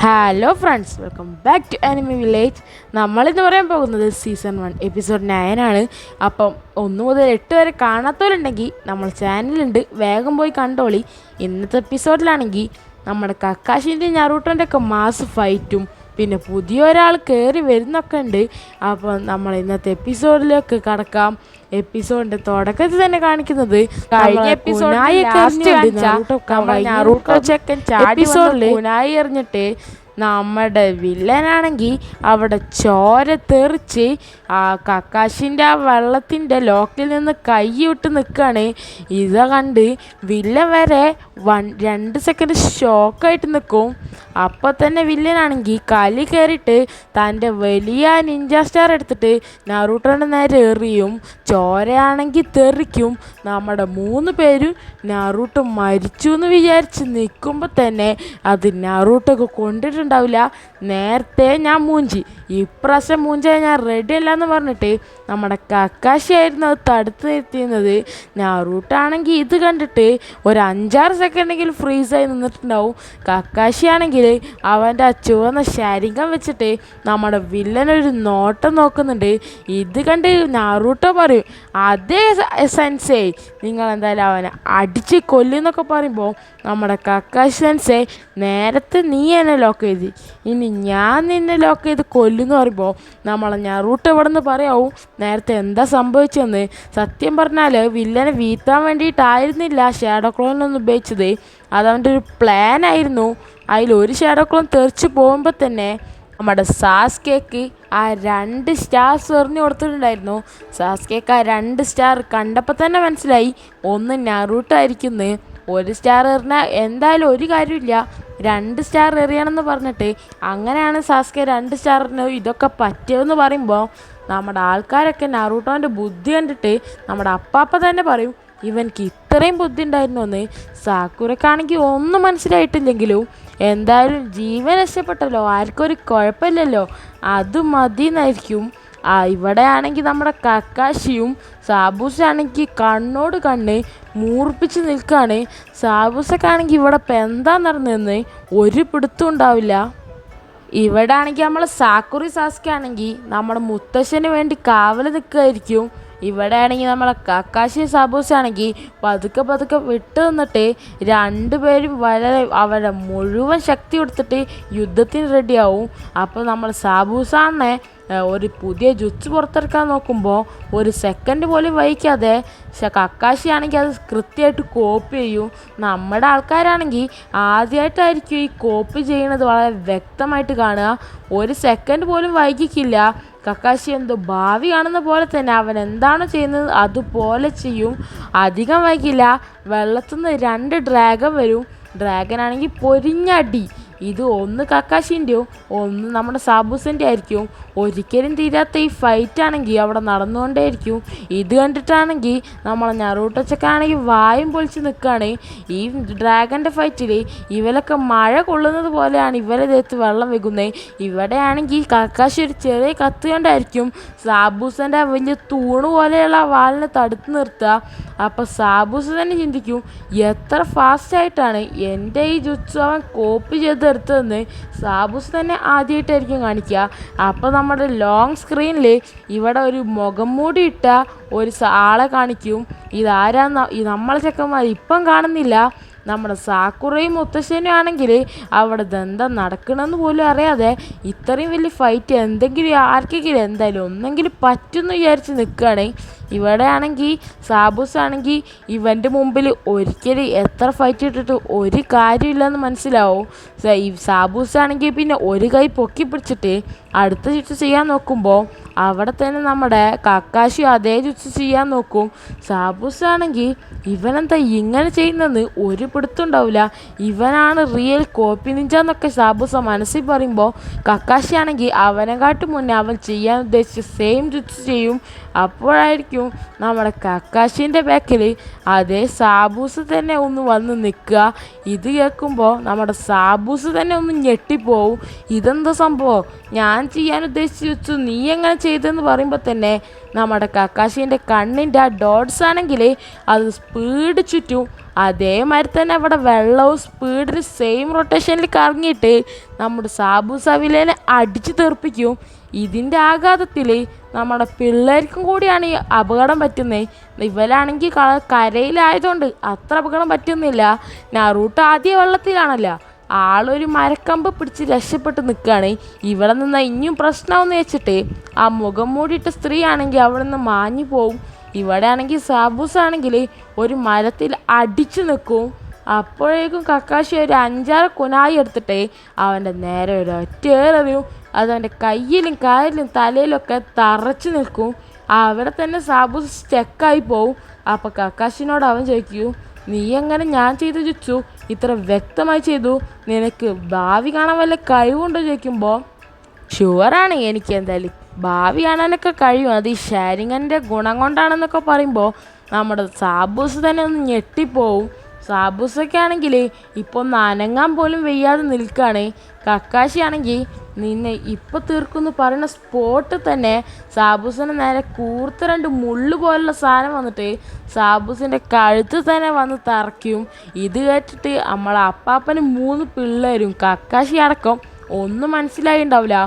Hello friends, welcome back to enemy village. നമ്മളിന്ന് പറയാൻ പോകുന്നത് സീസൺ 1 എപ്പിസോഡ് 9 ആണ്. അപ്പം 1 മുതൽ 8 വരെ കാണാത്തവരുണ്ടെങ്കിൽ നമ്മൾ ചാനലുണ്ട്, വേഗം പോയി കണ്ടോളി. ഇന്നത്തെ എപ്പിസോഡിലാണെങ്കിൽ നമ്മുടെ കക്കാഷിൻ്റെ നറൂട്ടോൻ്റെ ഒക്കെ മാസ് ഫൈറ്റും പിന്നെ പുതിയ ഒരാൾ കയറി വരുന്നൊക്കെ ഉണ്ട്. അപ്പോൾ നമ്മൾ ഇന്നത്തെ എപ്പിസോഡിലേക്ക് കടക്കാം. എപ്പിസോഡിൻ്റെ തുടക്കത്തിൽ തന്നെ കാണിക്കുന്നത് കഴിഞ്ഞ എപ്പിസോഡിൽ കുനായി എറിഞ്ഞിട്ട് നമ്മുടെ വില്ലനാണെങ്കിൽ അവിടെ ചോര തെറിച്ച് ആ കക്കാഷിൻ്റെ ആ വെള്ളത്തിൻ്റെ ലോക്കിൽ നിന്ന് കൈ വിട്ട് നിൽക്കുകയാണ്. ഇത് കണ്ട് വില്ലൻ വരെ 2 സെക്കൻഡ് ഷോക്കായിട്ട് നിൽക്കും. അപ്പോൾ തന്നെ വില്ലനാണെങ്കിൽ കലി കയറിയിട്ട് തൻ്റെ വലിയ നിഞ്ച സ്റ്റാർ എടുത്തിട്ട് നറൂട്ടോൻ്റെ നേരെ എറിയും. ചോരയാണെങ്കിൽ തെറിക്കും. നമ്മുടെ 3 പേരും നറൂട്ടോ മരിച്ചു എന്ന് വിചാരിച്ച് നിൽക്കുമ്പോൾ തന്നെ അത് നറൂട്ടോക്ക് കൊണ്ടിട്ടുണ്ടാവില്ല. നേരത്തെ ഞാൻ മൂഞ്ചി, ഇപ്രാവശ്യം മൂഞ്ചാൻ ഞാൻ റെഡി അല്ല എന്ന് പറഞ്ഞിട്ട് നമ്മുടെ കക്കാശി ആയിരുന്നു അത് തടുത്ത് നിർത്തിയിരുന്നത്. നറൂട്ടോ ആണെങ്കിൽ ഇത് കണ്ടിട്ട് ഒരു 5-6 സെക്കൻഡെങ്കിലും ഫ്രീസായി നിന്നിട്ടുണ്ടാവും. കക്കാശി ആണെങ്കിൽ അവൻ്റെ ആ ചുവന്ന ശരീരം വെച്ചിട്ട് നമ്മുടെ വില്ലനൊരു നോട്ടം നോക്കുന്നുണ്ട്. ഇത് കണ്ട് നറൂട്ടോ പറയും, അതേ സെൻസേ, നിങ്ങൾ എന്തായാലും അവനെ അടിച്ച് കൊല്ലുന്നൊക്കെ പറയുമ്പോൾ നമ്മുടെ കക്കാശി സെൻസേ, നേരത്തെ നീ എന്നെ ലോക്ക് ചെയ്ത്, ഇനി ഞാൻ നിന്നെ ലോക്ക് ചെയ്ത് കൊല്ലുമെന്ന് പറയുമ്പോൾ നമ്മളെ നറൂട്ടോ ഇവിടെ നിന്ന് പറയാവും നേരത്തെ എന്താ സംഭവിച്ചതെന്ന്. സത്യം പറഞ്ഞാൽ വില്ലനെ വീഴ്ത്താൻ വേണ്ടിയിട്ടായിരുന്നില്ല ഷാഡോ ക്ലോണിലൊന്നും ഉപയോഗിച്ചത്, അതവൻ്റെ ഒരു പ്ലാൻ ആയിരുന്നു. അതിലൊരു ഷാഡോ ക്ലോൺ തെറിച്ച് പോകുമ്പോൾ തന്നെ നമ്മുടെ സാസ്കേക്ക് ആ 2 സ്റ്റാർസ് എറിഞ്ഞു കൊടുത്തിട്ടുണ്ടായിരുന്നു. സാസ്കേക്ക് ആ 2 സ്റ്റാർ കണ്ടപ്പോൾ തന്നെ മനസ്സിലായി ഒന്ന് നറൂട്ടോ ആയിരിക്കുന്നു. 1 സ്റ്റാർ എറിഞ്ഞാൽ എന്തായാലും ഒരു കാര്യമില്ല, 2 സ്റ്റാർ എറിയണമെന്ന് പറഞ്ഞിട്ട് അങ്ങനെയാണ് സാസ്കെ 2 സ്റ്റാറിന് ഇതൊക്കെ പറ്റിയതെന്ന് പറയുമ്പോൾ നമ്മുടെ ആൾക്കാരൊക്കെ നറൂട്ടോൻ്റെ ബുദ്ധി കണ്ടിട്ട് നമ്മുടെ അപ്പാപ്പ തന്നെ പറയും ഇവൻക്ക് ഇത്രയും ബുദ്ധി ഉണ്ടായിരുന്നു എന്ന്. സാക്കുറക്കാണെങ്കിൽ ഒന്നും മനസ്സിലായിട്ടില്ലെങ്കിലും എന്തായാലും ജീവൻ രക്ഷപ്പെട്ടല്ലോ, ആർക്കും ഒരു കുഴപ്പമില്ലല്ലോ, അത് മതി എന്നായിരിക്കും. ഇവിടെ ആണെങ്കിൽ നമ്മുടെ കക്കാശിയും സാബൂസാണെങ്കിൽ കണ്ണോട് കണ്ണ് മൂർപ്പിച്ച് നിൽക്കുകയാണ്. സാബൂസക്കാണെങ്കിൽ ഇവിടെ ഇപ്പം എന്താ നടന്നതെന്ന് ഒരു പിടുത്തം ഉണ്ടാവില്ല. ഇവിടെ ആണെങ്കിൽ നമ്മൾ സാക്കുറി സാസ്കെ ആണെങ്കിൽ നമ്മുടെ മുത്തശ്ശന് വേണ്ടി കാവൽ നിൽക്കുകയായിരിക്കും. ഇവിടെ ആണെങ്കിൽ നമ്മളെ കക്കാശി സാബൂസാണെങ്കിൽ പതുക്കെ പതുക്കെ വിട്ടു നിന്നിട്ട് 2 പേരും വളരെ അവരുടെ മുഴുവൻ ശക്തി കൊടുത്തിട്ട് യുദ്ധത്തിന് റെഡിയാവും. അപ്പോൾ നമ്മൾ സാബൂസാനെ ഒരു പുതിയ ജുച്ച് പുറത്തെടുക്കാൻ നോക്കുമ്പോൾ ഒരു സെക്കൻഡ് പോലും വഹിക്കാതെ കക്കാശി ആണെങ്കിൽ അത് കൃത്യമായിട്ട് കോപ്പി ചെയ്യും. നമ്മുടെ ആൾക്കാരാണെങ്കിൽ ആദ്യമായിട്ടായിരിക്കും ഈ കോപ്പി ചെയ്യുന്നത് വളരെ വ്യക്തമായിട്ട് കാണുക. ഒരു സെക്കൻഡ് പോലും വൈകിക്കില്ല. കക്കാശി എന്തോ ഭാവി കാണുന്ന പോലെ തന്നെ അവൻ എന്താണോ ചെയ്യുന്നത് അതുപോലെ ചെയ്യും. അധികം വൈകില്ല, വെള്ളത്തിൽ നിന്ന് 2 ഡ്രാഗൺ വരും. ഡ്രാഗൺ ആണെങ്കിൽ പൊരിഞ്ഞടി. ഇത് ഒന്ന് കക്കാശിൻ്റെയോ ഒന്ന് നമ്മുടെ സാബൂസിൻ്റെ ആയിരിക്കും. ഒരിക്കലും തീരാത്ത ഈ ഫൈറ്റ് ആണെങ്കിൽ അവിടെ നടന്നുകൊണ്ടേയിരിക്കും. ഇത് കണ്ടിട്ടാണെങ്കിൽ നമ്മളെ നറൂട്ടോച്ചക്കാണെങ്കിൽ വായും പൊളിച്ച് നിൽക്കുകയാണ്. ഈ ഡ്രാഗൻ്റെ ഫൈറ്റിൽ ഇവരൊക്കെ മഴ കൊള്ളുന്നത് പോലെയാണ് ഇവരെ ദേഹത്ത് വെള്ളം വെക്കുന്നത്. ഇവിടെ ആണെങ്കിൽ കക്കാശി ഒരു ചെറിയ കത്ത് കൊണ്ടായിരിക്കും സാബൂസിൻ്റെ വലിയ തൂണ് പോലെയുള്ള വാലിനെ തടുത്ത് നിർത്തുക. അപ്പോൾ സാബൂസ് തന്നെ ചിന്തിക്കും എത്ര ഫാസ്റ്റായിട്ടാണ് എൻ്റെ ഈ ജുത്സു അവൻ കോപ്പി ചെയ്തെടുത്തതെന്ന്. സാബൂസ് തന്നെ ആദ്യമായിട്ടായിരിക്കും കാണിക്കുക. അപ്പോൾ നമ്മുടെ ലോങ് സ്ക്രീനിൽ ഇവിടെ ഒരു മുഖം മൂടി ഇട്ട ഒരു ആളെ കാണിക്കും. ഇതാരാന്ന് നമ്മളെ ചെക്കന്മാർ ഇപ്പം കാണുന്നില്ല. നമ്മുടെ സാക്കുറയും മുത്തശ്ശനും ആണെങ്കിൽ അവിടെ എന്താ നടക്കണമെന്ന് പോലും അറിയാതെ ഇത്രയും വലിയ ഫൈറ്റ് എന്തെങ്കിലും ആർക്കെങ്കിലും എന്തായാലും ഒന്നെങ്കിലും പറ്റുമെന്ന് വിചാരിച്ച് നിൽക്കുകയാണ്. ഇവിടെ ആണെങ്കിൽ സാബൂസ് ആണെങ്കിൽ ഇവൻ്റെ മുമ്പിൽ ഒരിക്കലും എത്ര ഫൈറ്റ് ഇട്ടിട്ട് ഒരു കാര്യമില്ലെന്ന് മനസ്സിലാവും. ഈ സാബൂസ് ആണെങ്കിൽ പിന്നെ ഒരു കൈ പൊക്കി പിടിച്ചിട്ട് അടുത്ത ചുറ്റ് ചെയ്യാൻ നോക്കുമ്പോൾ അവിടെ തന്നെ നമ്മുടെ കക്കാശി അതേ ചുറ്റ് ചെയ്യാൻ നോക്കും. സാബൂസ് ആണെങ്കിൽ ഇവനെന്താ ഇങ്ങനെ ചെയ്യുന്നതെന്ന് ഒരു പിടുത്തം ഉണ്ടാവില്ല. ഇവനാണ് റിയൽ കോപ്പി നിഞ്ച എന്നൊക്കെ സാബൂസ മനസ്സിൽ പറയുമ്പോൾ കക്കാശി ആണെങ്കിൽ അവനെക്കാട്ടും മുന്നേ അവൻ ചെയ്യാൻ ഉദ്ദേശിച്ച സെയിം ചുറ്റ് ചെയ്യും. അപ്പോഴായിരിക്കും നമ്മുടെ കക്കാശിൻ്റെ ബാക്കിൽ അതേ സാബൂസ് തന്നെ ഒന്ന് വന്ന് നിൽക്കുക. ഇത് കേൾക്കുമ്പോൾ നമ്മുടെ സാബൂസ് തന്നെ ഒന്ന് ഞെട്ടിപ്പോവും. ഇതെന്താ സംഭവം, ഞാൻ ചെയ്യാൻ ഉദ്ദേശിച്ച് വെച്ചു, നീ എങ്ങനെ ചെയ്തെന്ന് പറയുമ്പോൾ തന്നെ നമ്മുടെ കക്കാശീൻ്റെ കണ്ണിൻ്റെ ആ ഡോട്ട്സ് ആണെങ്കിൽ അത് സ്പീഡ് ചുറ്റും. അതേമാതിരി തന്നെ അവിടെ വെള്ളവും സ്പീഡിൽ സെയിം റൊട്ടേഷനിൽ കറങ്ങിയിട്ട് നമ്മുടെ സാബൂസ വില്ലേനെ അടിച്ചു തെറിപ്പിക്കും. ഇതിൻ്റെ ആഘാതത്തിൽ നമ്മുടെ പിള്ളേർക്കും കൂടിയാണ് ഈ അപകടം പറ്റുന്നത്. ഇവരാണെങ്കിൽ കരയിലായതുകൊണ്ട് അത്ര അപകടം പറ്റുന്നില്ല. നറൂട്ടോ ആദ്യ വെള്ളത്തിലാണല്ലോ, ആളൊരു മരക്കമ്പ് പിടിച്ച് രക്ഷപ്പെട്ട് നിൽക്കുകയാണ്. ഇവിടെ നിന്ന് ഇനിയും പ്രശ്നമെന്ന് വെച്ചിട്ട് ആ മുഖം മൂടിയിട്ട സ്ത്രീ ആണെങ്കിൽ അവിടെ നിന്ന് മാഞ്ഞു പോവും. ഇവിടെ ആണെങ്കിൽ സാബൂസ ആണെങ്കിൽ ഒരു മരത്തിൽ അടിച്ചു നിൽക്കും. അപ്പോഴേക്കും കക്കാശി ഒരു 5-6 കുനായി എടുത്തിട്ട് അവൻ്റെ നേരെ ഒരു ഒറ്റേറിയും അതവൻ്റെ കയ്യിലും കാലിലും തലയിലൊക്കെ തറച്ചു നിൽക്കും. അവിടെ തന്നെ സാബൂസ സ്റ്റക്കായി പോവും. അപ്പോൾ കക്കാശിനോട് അവൻ ചോദിക്കൂ, നീ എങ്ങനെ ഞാൻ ചെയ്തു ചുച്ചു ഇത്ര വ്യക്തമായി ചെയ്തു? നിനക്ക് ഭാവി കാണാൻ വല്ല കഴിവുണ്ടോ ചോദിക്കുമ്പോൾ, ഷുവറാണ്, എനിക്ക് എന്തായാലും ഭാവി കാണാനൊക്കെ കഴിയും, അത് ഈ ഷെയറിങ്ങിൻ്റെ ഗുണം കൊണ്ടാണെന്നൊക്കെ പറയുമ്പോൾ നമ്മുടെ സാബൂസ് തന്നെ ഒന്ന് ഞെട്ടിപ്പോവും. സാബൂസൊക്കെ ഇപ്പോൾ ഒന്ന് അനങ്ങാൻ പോലും വയ്യാതെ നിൽക്കുകയാണ്. കക്കാശി ആണെങ്കിൽ നിന്നെ ഇപ്പോൾ തീർക്കുമെന്ന് പറയുന്ന സ്പോട്ടിൽ തന്നെ സാബൂസിന് നേരെ കൂർത്ത 2 മുള്ളു പോലുള്ള സാധനം വന്നിട്ട് സാബൂസിൻ്റെ കഴുത്ത് തന്നെ വന്ന് തറയ്ക്കും. ഇത് കേട്ടിട്ട് നമ്മളെ അപ്പാപ്പന് 3 പിള്ളേരും കക്കാശി അടക്കം ഒന്നും മനസ്സിലായി ഉണ്ടാവില്ല.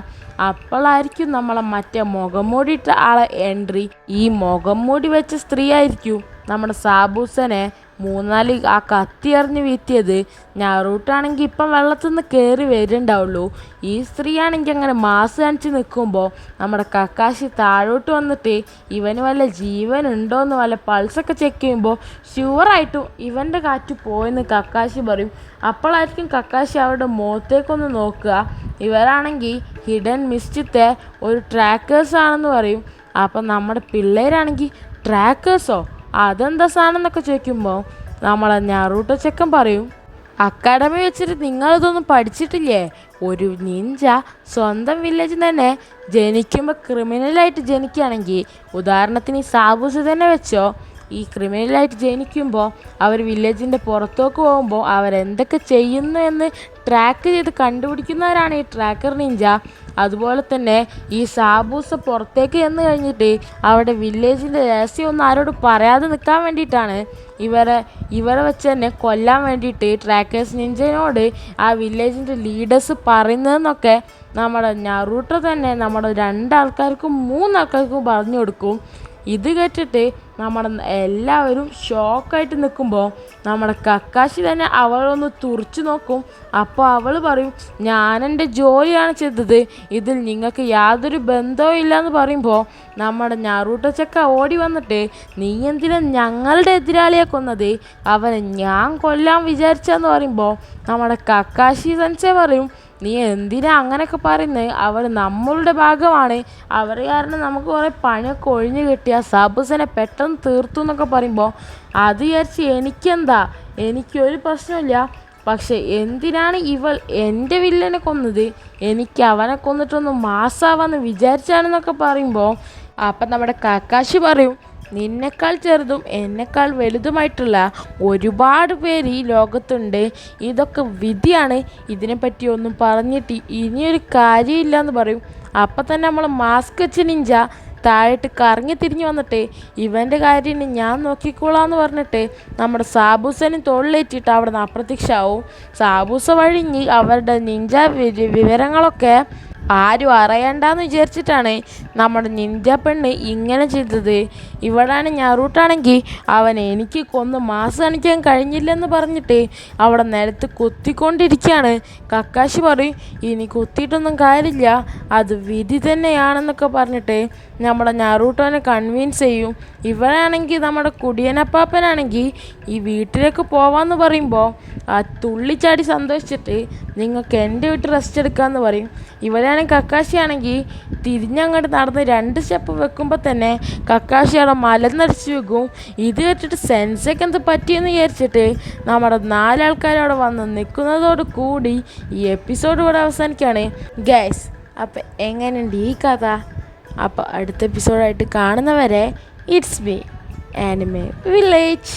അപ്പോഴായിരിക്കും നമ്മളെ മറ്റേ മുഖം മൂടിയിട്ട ആളെ എൻട്രി. ഈ മുഖം മൂടി വെച്ച സ്ത്രീ ആയിരിക്കും നമ്മുടെ സാബൂസനെ 3-4 ആ കത്തി എറിഞ്ഞ് വീഴ്ത്തിയത്. നറൂട്ടോയാണെങ്കിൽ ഇപ്പം വെള്ളത്തിൽ നിന്ന് കയറി വരുന്നുണ്ടാവുള്ളൂ. ഈ സ്ത്രീ ആണെങ്കിൽ അങ്ങനെ മാസ് കാണിച്ച് നിൽക്കുമ്പോൾ നമ്മുടെ കക്കാശി താഴോട്ട് വന്നിട്ട് ഇവന് വല്ല ജീവനുണ്ടോ എന്ന് വല്ല പൾസൊക്കെ ചെക്ക് ചെയ്യുമ്പോൾ ഷുവറായിട്ടും ഇവൻ്റെ കാറ്റ് പോയെന്ന് കക്കാശി പറയും. അപ്പോഴായിരിക്കും കക്കാശി അവരുടെ മുഖത്തേക്കൊന്ന് നോക്കുക. ഇവരാണെങ്കിൽ ഹിഡൻ മിസ്റ്റിത്തെ ഒരു ട്രാക്കേഴ്സ് ആണെന്ന് പറയും. അപ്പം നമ്മുടെ പിള്ളേരാണെങ്കിൽ ട്രാക്കേഴ്സോ, അതെന്താ സാധനം എന്നൊക്കെ ചോദിക്കുമ്പോൾ നമ്മളെ നറൂട്ടോ ചെക്കൻ പറയും, അക്കാഡമി വെച്ചിട്ട് നിങ്ങളിതൊന്നും പഠിച്ചിട്ടില്ലേ? ഒരു നിഞ്ച സ്വന്തം വില്ലേജിൽ തന്നെ ജനിക്കുമ്പോൾ ക്രിമിനലായിട്ട് ജനിക്കുകയാണെങ്കിൽ, ഉദാഹരണത്തിന് ഈ സാബൂസ് തന്നെ വെച്ചോ, ഈ ക്രിമിനലായിട്ട് ജനിക്കുമ്പോൾ അവർ വില്ലേജിൻ്റെ പുറത്തേക്ക് പോകുമ്പോൾ അവരെന്തൊക്കെ ചെയ്യുന്നു എന്ന് ട്രാക്ക് ചെയ്ത് കണ്ടുപിടിക്കുന്നവരാണ് ഈ ട്രാക്കർ നിഞ്ച. അതുപോലെ തന്നെ ഈ സാബൂസ പുറത്തേക്ക് ചെന്ന് കഴിഞ്ഞിട്ട് അവിടെ വില്ലേജിൻ്റെ രഹസ്യമൊന്നും ആരോട് പറയാതെ നിൽക്കാൻ വേണ്ടിയിട്ടാണ് ഇവരെ വെച്ച് തന്നെ കൊല്ലാൻ വേണ്ടിയിട്ട് ട്രാക്കേഴ്സ് നിഞ്ചനോട് ആ വില്ലേജിൻ്റെ ലീഡേഴ്സ് പറയുന്നതെന്നൊക്കെ നമ്മുടെ നറൂട്ടോ തന്നെ നമ്മുടെ 2 ആൾക്കാർക്കും 3 ആൾക്കാർക്കും പറഞ്ഞു കൊടുക്കും. ഇത് കേട്ടിട്ട് നമ്മുടെ എല്ലാവരും ഷോക്കായിട്ട് നിൽക്കുമ്പോൾ നമ്മുടെ കക്കാശി തന്നെ അവളൊന്ന് തുറച്ചു നോക്കും. അപ്പോൾ അവൾ പറയും, ഞാനെൻ്റെ ജോലിയാണ് ചെയ്തത്, ഇതിൽ നിങ്ങൾക്ക് യാതൊരു ബന്ധവും ഇല്ലയെന്ന് പറയുമ്പോൾ നമ്മുടെ നറൂട്ടോ ചെക്ക ഓടി വന്നിട്ട്, നീ എന്തിനാ ഞങ്ങളുടെ എതിരാളിയെ കൊന്നത്? അവനെ ഞാൻ കൊല്ലാൻ വിചാരിച്ചെന്ന് പറയുമ്പോൾ നമ്മുടെ കക്കാശി സെൻസേ പറയും, നീ എന്തിനാ അങ്ങനെയൊക്കെ പറയുന്നത്? അവർ നമ്മളുടെ ഭാഗമാണ്, അവർ കാരണം നമുക്ക് കുറേ പണിയൊക്കെ ഒഴിഞ്ഞു കിട്ടിയ സാബൂസിനെ പെട്ടെന്ന് തീർത്തു എന്നൊക്കെ പറയുമ്പോൾ അത് വിചാരിച്ച് എനിക്കെന്താ, എനിക്കൊരു പ്രശ്നമില്ല, പക്ഷെ എന്തിനാണ് ഇവൾ എൻ്റെ വില്ലനെ കൊന്നത്? എനിക്ക് അവനെ കൊന്നിട്ടൊന്ന് മാസാവാന്ന് വിചാരിച്ചാണെന്നൊക്കെ പറയുമ്പോൾ അപ്പം നമ്മുടെ കക്കാശി പറയും, നിന്നെക്കാൾ ചെറുതും എന്നെക്കാൾ വലുതുമായിട്ടുള്ള ഒരുപാട് പേര് ഈ ലോകത്തുണ്ട്, ഇതൊക്കെ വിധിയാണ്, ഇതിനെപ്പറ്റി ഒന്നും പറഞ്ഞിട്ട് ഇനിയൊരു കാര്യമില്ല എന്ന് പറയും. അപ്പം തന്നെ നമ്മൾ മാസ്ക് വെച്ച് നിഞ്ച താഴോട്ട് കറങ്ങി തിരിഞ്ഞു വന്നിട്ട് ഇവൻ്റെ കാര്യം ഞാൻ നോക്കിക്കോളാന്ന് പറഞ്ഞിട്ട് നമ്മുടെ സാബൂസനും തോളിലേറ്റിട്ട് അവിടെ നിന്ന് അപ്രത്യക്ഷമാവും. സാബൂസ വഴിഞ്ഞ് അവരുടെ നിഞ്ച വിവരങ്ങളൊക്കെ ആരും അറിയണ്ടെന്ന് വിചാരിച്ചിട്ടാണ് നമ്മുടെ നിഞ്ച പെണ്ണ് ഇങ്ങനെ ചെയ്തത്. ഇവിടെയാണ് നറൂട്ടോയാണെങ്കിൽ അവൻ എനിക്ക് കൊന്ന് മാസ് കാണിക്കാൻ കഴിഞ്ഞില്ലെന്ന് പറഞ്ഞിട്ട് അവിടെ നിലത്ത് കുത്തിക്കൊണ്ടിരിക്കുകയാണ്. കക്കാശി പറയും, ഇനി കുത്തിയിട്ടൊന്നും കാര്യമില്ല, അത് വിധി തന്നെയാണെന്നൊക്കെ പറഞ്ഞിട്ട് നമ്മുടെ നറൂട്ടോനെ കൺവിൻസ് ചെയ്യും. ഇവരാണെങ്കിൽ നമ്മുടെ കുടിയനപ്പാപ്പനാണെങ്കിൽ ഈ വീട്ടിലേക്ക് പോവാമെന്ന് പറയുമ്പോൾ ആ തുള്ളിച്ചാടി സന്തോഷിച്ചിട്ട് നിങ്ങൾക്ക് എൻ്റെ വീട്ടിൽ റെസ്റ്റ് എടുക്കാമെന്ന് പറയും. ഇവരാണെങ്കിൽ കക്കാശി ആണെങ്കിൽ തിരിഞ്ഞങ്ങോട്ട് നടന്ന് 2 സ്റ്റെപ്പ് വെക്കുമ്പോൾ തന്നെ കക്കാശി അവിടെ മലന്നടിച്ച് വെക്കും. ഇത് കേട്ടിട്ട് സെൻസൊക്കെ എന്ത് പറ്റിയെന്ന് വിചാരിച്ചിട്ട് നമ്മുടെ 4 ആൾക്കാരവിടെ വന്ന് നിൽക്കുന്നതോട് കൂടി ഈ എപ്പിസോഡ് ഇവിടെ അവസാനിക്കുകയാണ് ഗൈസ്. അപ്പം എങ്ങനെയുണ്ട് ഈ കഥ? അപ്പോൾ അടുത്ത എപ്പിസോഡായിട്ട് കാണുന്നവരെ ഇറ്റ്സ് മീ ആനിമേ വില്ലേജ്.